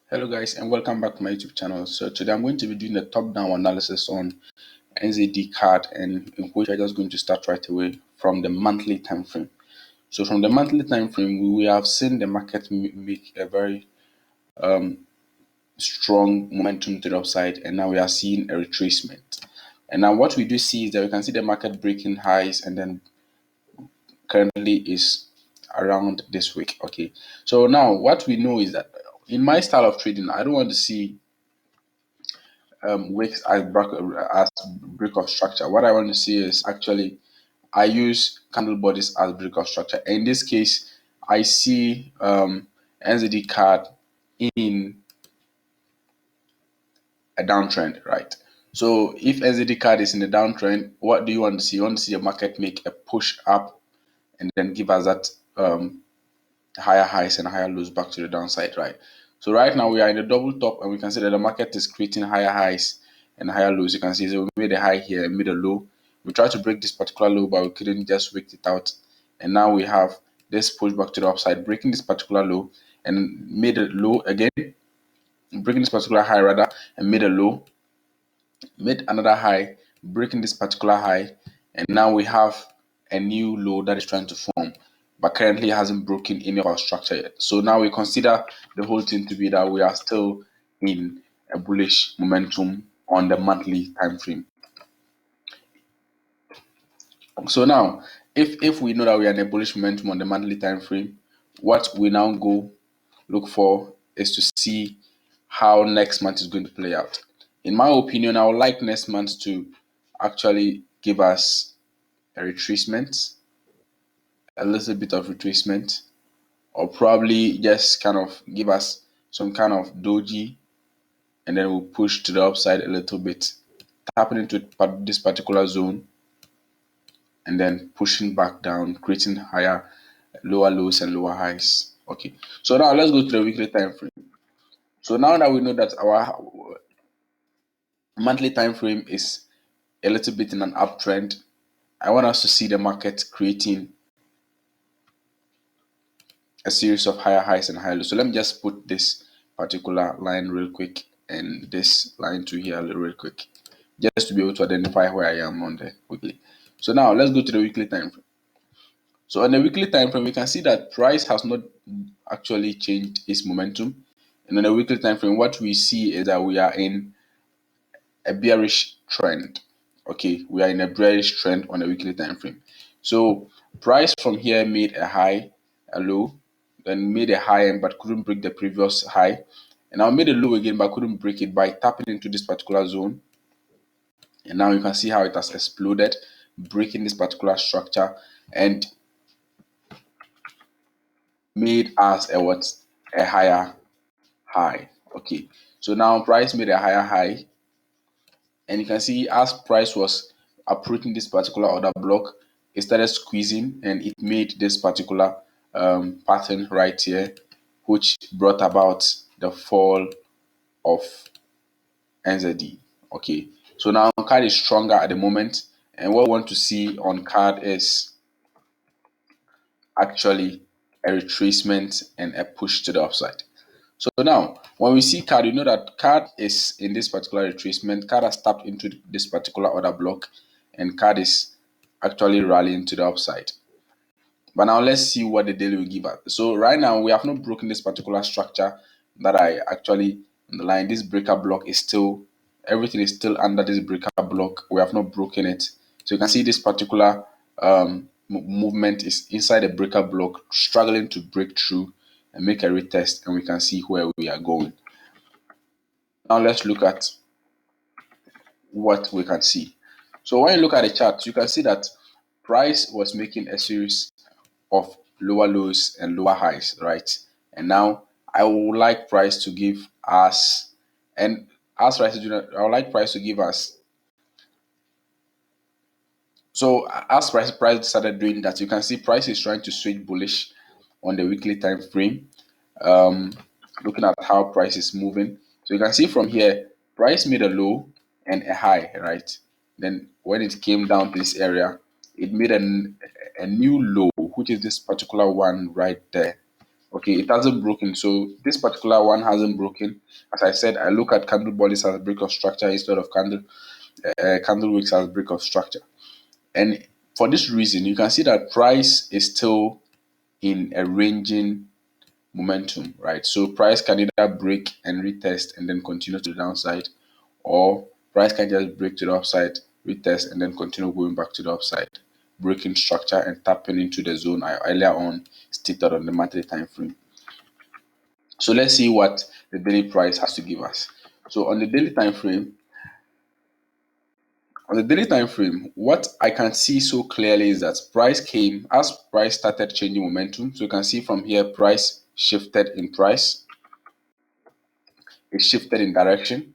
Hello guys and welcome back to my YouTube channel. So today I'm going to be doing a top-down analysis on NZDCAD, and in which I'm just going to start right away from the monthly time frame. So from the monthly time frame, we have seen the market make a very strong momentum to the upside, and now we are seeing a retracement. And now what we do see is that we can see the market breaking highs and then currently is around this week. Okay, so now what we know is that in my style of trading, I don't want to see wicks as break of structure. What I want to see is actually I use candle bodies as break of structure. In this case, I see NZD card in a downtrend, right? So if NZD card is in a downtrend, what do you want to see? You want to see the market make a push up and then give us that higher highs and higher lows back to the downside, right? So right now we are in the double top, and we can see that the market is creating higher highs and higher lows. You can see so we made a high here and made a low. We tried to break this particular low, but we couldn't, just wait it out. And now we have this push back to the upside, breaking this particular low and made a low again, breaking this particular high rather, and made a low, made another high, breaking this particular high, and now we have a new low that is trying to form, but currently hasn't broken any of our structure yet. So now we consider the whole thing to be that we are still in a bullish momentum on the monthly time frame. So now, if we know that we are in a bullish momentum on the monthly time frame, what we now go look for is to see how next month is going to play out. In my opinion, I would like next month to actually give us a retracement, a little bit of retracement, or probably just kind of give us some kind of doji, and then we'll push to the upside a little bit, tapping into this particular zone, and then pushing back down, creating higher, lower lows and lower highs. Okay, so now let's go to the weekly time frame. So now that we know that our monthly time frame is a little bit in an uptrend, I want us to see the market creating a series of higher highs and higher lows. So let me just put this particular line real quick and this line to here real quick, just to be able to identify where I am on the weekly. So now let's go to the weekly time frame. So on the weekly time frame, we can see that price has not actually changed its momentum. And on the weekly time frame, what we see is that we are in a bearish trend. Okay, we are in a bearish trend on the weekly time frame. So price from here made a high, a low, then made a high end but couldn't break the previous high, and now made a low again but couldn't break it by tapping into this particular zone. And now you can see how it has exploded, breaking this particular structure and made us a higher high. Okay, so now price made a higher high, and you can see as price was approaching this particular order block, it started squeezing and it made this particular pattern right here, which brought about the fall of NZD. Okay, so now CAD is stronger at the moment, and what we want to see on CAD is actually a retracement and a push to the upside. So now, when we see CAD, you know that CAD is in this particular retracement. CAD has tapped into this particular order block, and CAD is actually rallying to the upside. But now let's see what the daily will give us. So right now, we have not broken this particular structure that I actually underlined. This breaker block is still, everything is still under this breaker block. We have not broken it. So you can see this particular movement is inside the breaker block, struggling to break through and make a retest, and we can see where we are going. Now let's look at what we can see. So when you look at the chart, you can see that price was making a series of lower lows and lower highs, right? And now I would like price to give us, and as price I would like price to give us. So as price started doing that, you can see price is trying to switch bullish on the weekly time frame. Looking at how price is moving, so you can see from here, price made a low and a high, right? Then when it came down to this area, it made a new low, which is this particular one right there. Okay, it hasn't broken. So this particular one hasn't broken. As I said, I look at candle bodies as a break of structure instead of candle wicks as break of structure. And for this reason, you can see that price is still in a ranging momentum, right? So price can either break and retest and then continue to the downside, or price can just break to the upside, retest, and then continue going back to the upside, breaking structure and tapping into the zone I earlier on stated on the monthly time frame. So let's see what the daily price has to give us. So on the daily time frame, what I can see so clearly is that price came as price started changing momentum. So you can see from here, price shifted in price. It shifted in direction.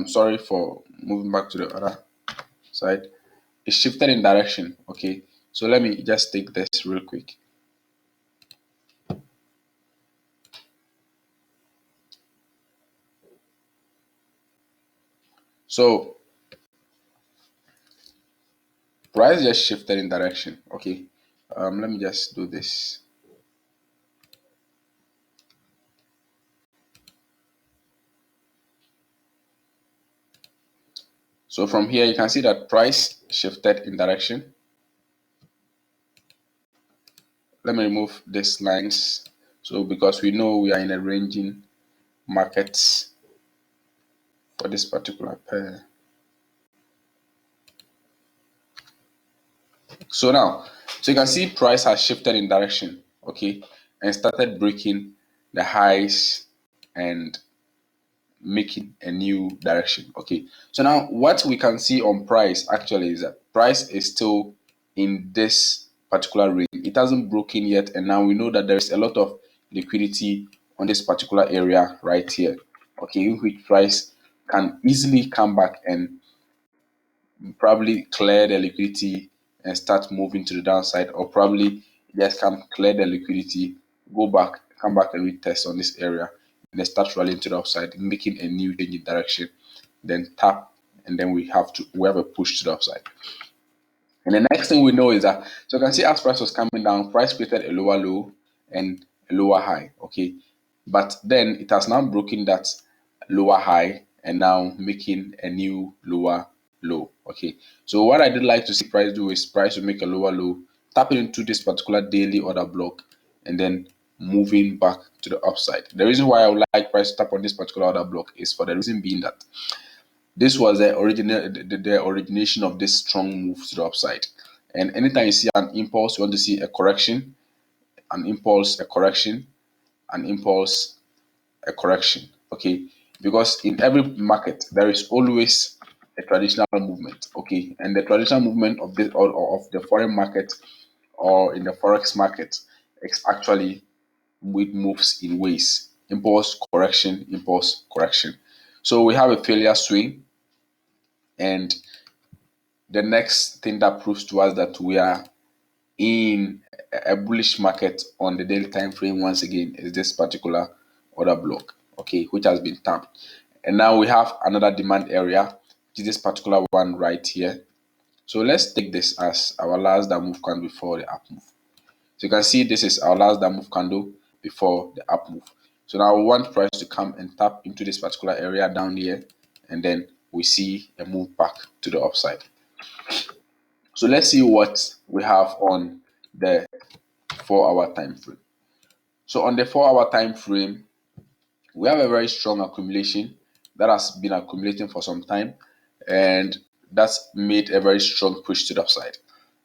Sorry for moving back to the other side. It shifted in direction. Okay. So let me just take this real quick. So price just shifted in direction. Okay. Let me just do this. So from here, you can see that price shifted in direction. Let me remove these lines. So because we know we are in a ranging market for this particular pair. So now, so you can see price has shifted in direction, okay, and started breaking the highs and making a new direction. Okay, so now what we can see on price actually is that price is still in this particular range. It hasn't broken yet, and now we know that there is a lot of liquidity on this particular area right here. Okay, in which price can easily come back and probably clear the liquidity and start moving to the downside, or probably just come clear the liquidity, go back, come back and retest on this area, and then start rallying to the upside, making a new change in direction, then tap, and then we have a push to the upside. And the next thing we know is that, so you can see as price was coming down, price created a lower low and a lower high, okay? But then it has now broken that lower high and now making a new lower low, okay? So what I did like to see price do is price will make a lower low, tapping into this particular daily order block, and then moving back to the upside. The reason why I would like price to tap on this particular order block is for the reason being that this was the origination of this strong move to the upside. And anytime you see an impulse, you want to see a correction, an impulse, a correction, an impulse, a correction. Okay, because in every market there is always a traditional movement. Okay, and the traditional movement of this or of the foreign market or in the forex market is actually it moves in ways: impulse, correction, impulse, correction. So we have a failure swing, and the next thing that proves to us that we are in a bullish market on the daily time frame once again is this particular order block, okay, which has been tapped. And now we have another demand area, which is this particular one right here. So let's take this as our last down move candle before the up move. So you can see this is our last down move candle before the up move. So now we want price to come and tap into this particular area down here, and then we see a move back to the upside. So let's see what we have on the 4-hour time frame. So on the 4-hour time frame, we have a very strong accumulation that has been accumulating for some time, and that's made a very strong push to the upside.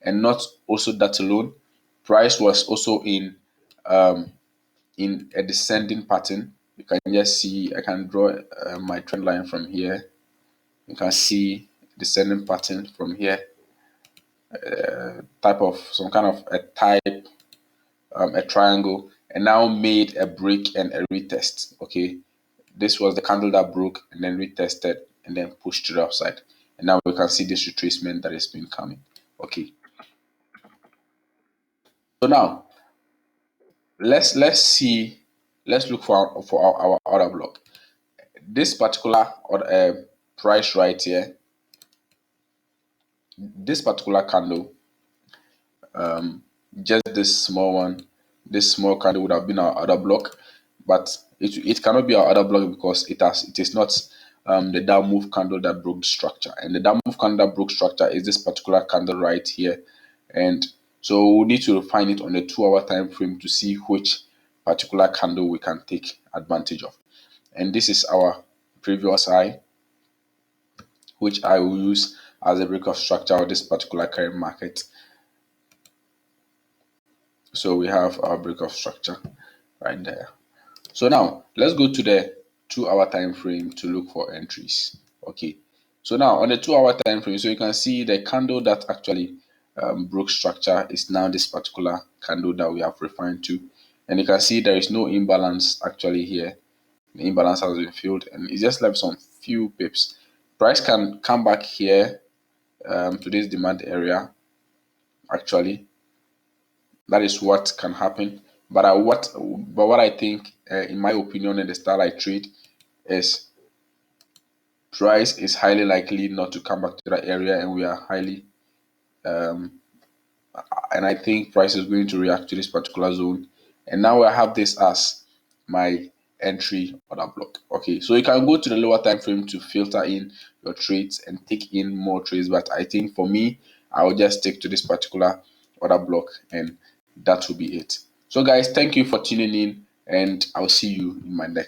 And not also that alone, price was also in a descending pattern. You can just see, I can draw my trend line from here. You can see descending pattern from here, type of some kind of a type, a triangle, and now made a break and a retest. Okay, this was the candle that broke and then retested and then pushed to the upside, and now we can see this retracement that has been coming. Okay, so now let's look for our order block. This particular order, price right here, this particular candle, just this small one, this small candle would have been our other block, but it cannot be our other block because it is not the down move candle that broke the structure. And the down move candle that broke structure is this particular candle right here. And so we need to find it on the 2-hour time frame to see which particular candle we can take advantage of. And this is our previous high, which I will use as a break of structure of this particular current market. So we have our break of structure right there. So now let's go to the 2-hour time frame to look for entries. Okay. So now on the 2-hour time frame, so you can see the candle that actually broke structure is now this particular candle that we have refined to, and you can see there is no imbalance actually here. The imbalance has been filled, and it just left some few pips. Price can come back here to this demand area. Actually, that is what can happen. But what I think, in my opinion, and the style I trade, is price is highly likely not to come back to that area, and we are highly and I think price is going to react to this particular zone. And now I have this as my entry order block. Okay, so you can go to the lower time frame to filter in your trades and take in more trades, but I think for me, I will just stick to this particular order block, and that will be it. So guys, thank you for tuning in, and I'll see you in my next